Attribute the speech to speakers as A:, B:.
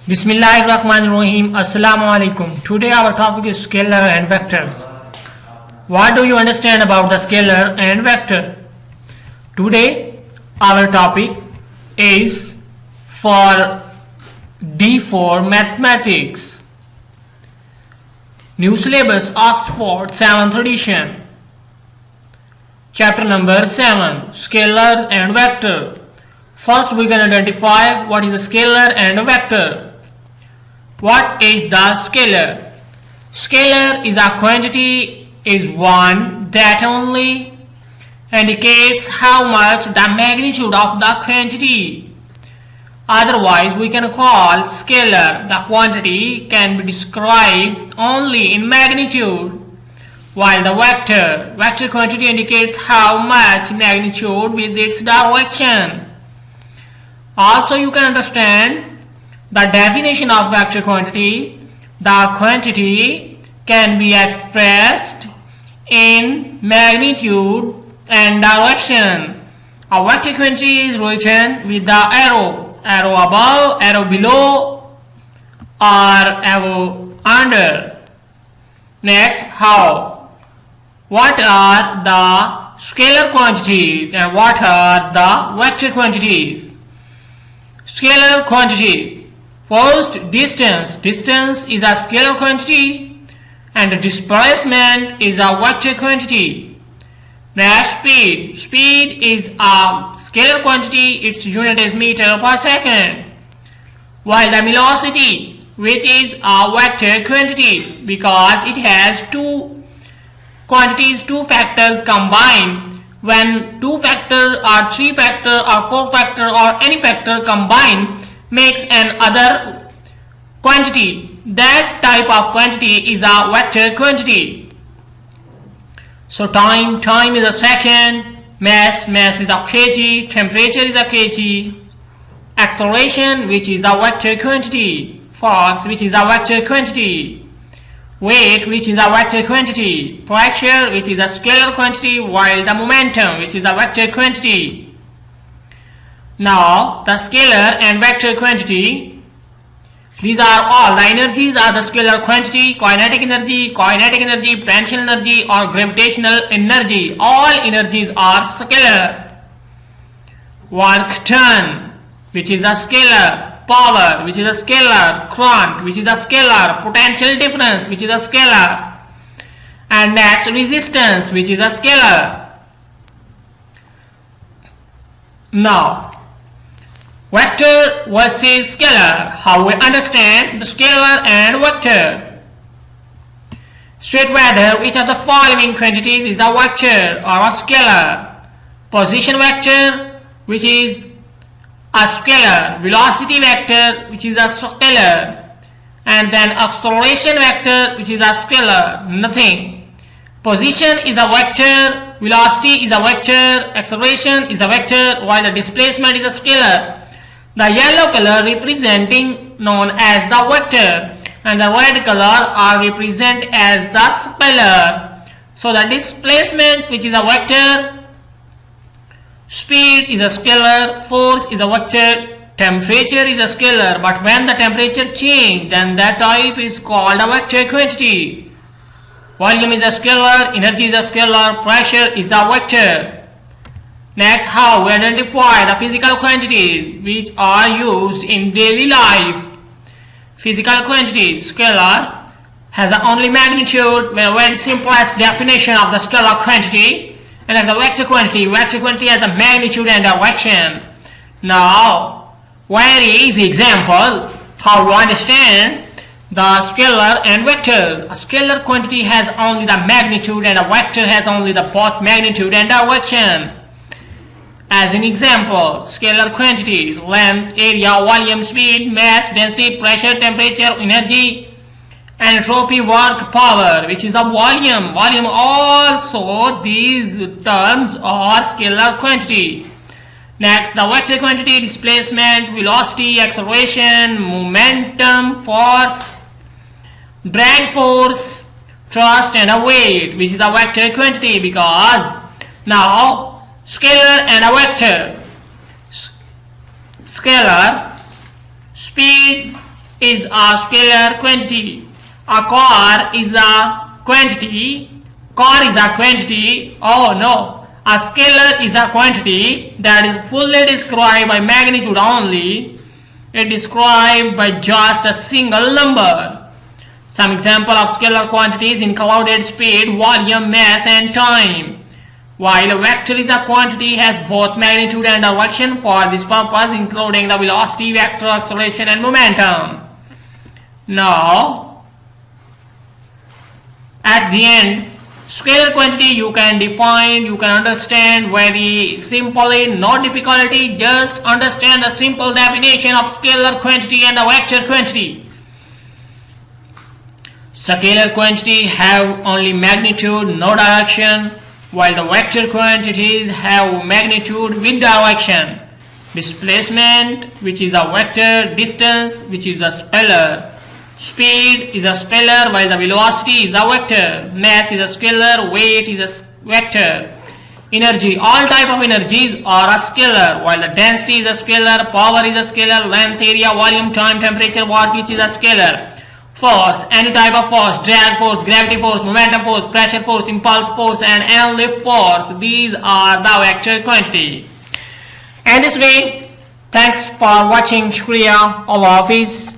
A: Bismillahirrahmanirrahim. Assalamu alaikum. Today our topic is scalar and vector. What do you understand about the scalar and vector? Today our topic is for D4 Mathematics. New syllabus Oxford 7th edition. Chapter number 7 Scalar and Vector. First we can identify what is a scalar and a vector. What is the scalar? Scalar is a quantity is one that only indicates how much the magnitude of the quantity. Otherwise, we can call scalar the quantity can be described only in magnitude, while the vector quantity indicates how much magnitude with its direction. Also, you can understand the definition of vector quantity. The quantity can be expressed in magnitude and direction. A vector quantity is written with the arrow above, arrow below, or arrow under. Next, how? What are the scalar quantities and what are the vector quantities? Scalar quantities. First, distance. Distance is a scalar quantity and displacement is a vector quantity. Next, speed. Speed is a scalar quantity. Its unit is meter per second. While the velocity, which is a vector quantity because it has two quantities, two factors combined. When two factor or three factor or four factor or any factor combined makes another quantity, that type of quantity is a vector quantity. So time is a second, mass is a kg, temperature is a kg, acceleration, which is a vector quantity, force, which is a vector quantity, weight, which is a vector quantity, pressure, which is a scalar quantity, while the momentum, which is a vector quantity. Now, the scalar and vector quantity, these are all. The energies are the scalar quantity, kinetic energy, potential energy, or gravitational energy. All energies are scalar. Work done, which is a scalar. Power, which is a scalar. Current, which is a scalar. Potential difference, which is a scalar. And next, resistance, which is a scalar. Now, vector versus scalar. How we understand the scalar and vector? State whether which of the following quantities is a vector or a scalar. Position vector, which is a scalar. Velocity vector, which is a scalar. And then acceleration vector, which is a scalar. Nothing. Position is a vector, velocity is a vector, acceleration is a vector, while the displacement is a scalar. The yellow color representing known as the vector and the red color are represented as the scalar. So the displacement, which is a vector, speed is a scalar, force is a vector, temperature is a scalar, but when the temperature changes, then that type is called a vector quantity. Volume is a scalar, energy is a scalar, pressure is a vector. Next, how we identify the physical quantities which are used in daily life. Physical quantities. Scalar has only magnitude, very simplest definition of the scalar quantity, and as the vector quantity has a magnitude and direction. Now, very easy example how to understand the scalar and vector. A scalar quantity has only the magnitude and a vector has only the both magnitude and direction. As an example, scalar quantities: length, area, volume, speed, mass, density, pressure, temperature, energy, entropy, work, power, which is a volume. Volume also, these terms are scalar quantity. Next, the vector quantity: displacement, velocity, acceleration, momentum, force, drag force, thrust, and a weight, which is a vector quantity because now scalar and a vector. Scalar, speed, is a scalar quantity. A car is a quantity. Car is a quantity. Oh no. A scalar is a quantity that is fully described by magnitude only. It is described by just a single number. Some example of scalar quantities included speed, volume, mass and time. While a vector is a quantity has both magnitude and direction for this purpose, including the velocity, vector, acceleration and momentum. Now, at the end, scalar quantity you can define, you can understand very simply, no difficulty, just understand the simple definition of scalar quantity and a vector quantity. Scalar quantity have only magnitude, no direction, while the vector quantities have magnitude with direction. Displacement, which is a vector, distance, which is a scalar. Speed is a scalar, while the velocity is a vector. Mass is a scalar, weight is a vector. Energy, all type of energies are a scalar, while the density is a scalar, power is a scalar, length, area, volume, time, temperature, work, which is a scalar. Force, any type of force, drag force, gravity force, momentum force, pressure force, impulse force and end lift force, these are the vector quantity. And this way, thanks for watching. Shukriya, Allah Hafiz.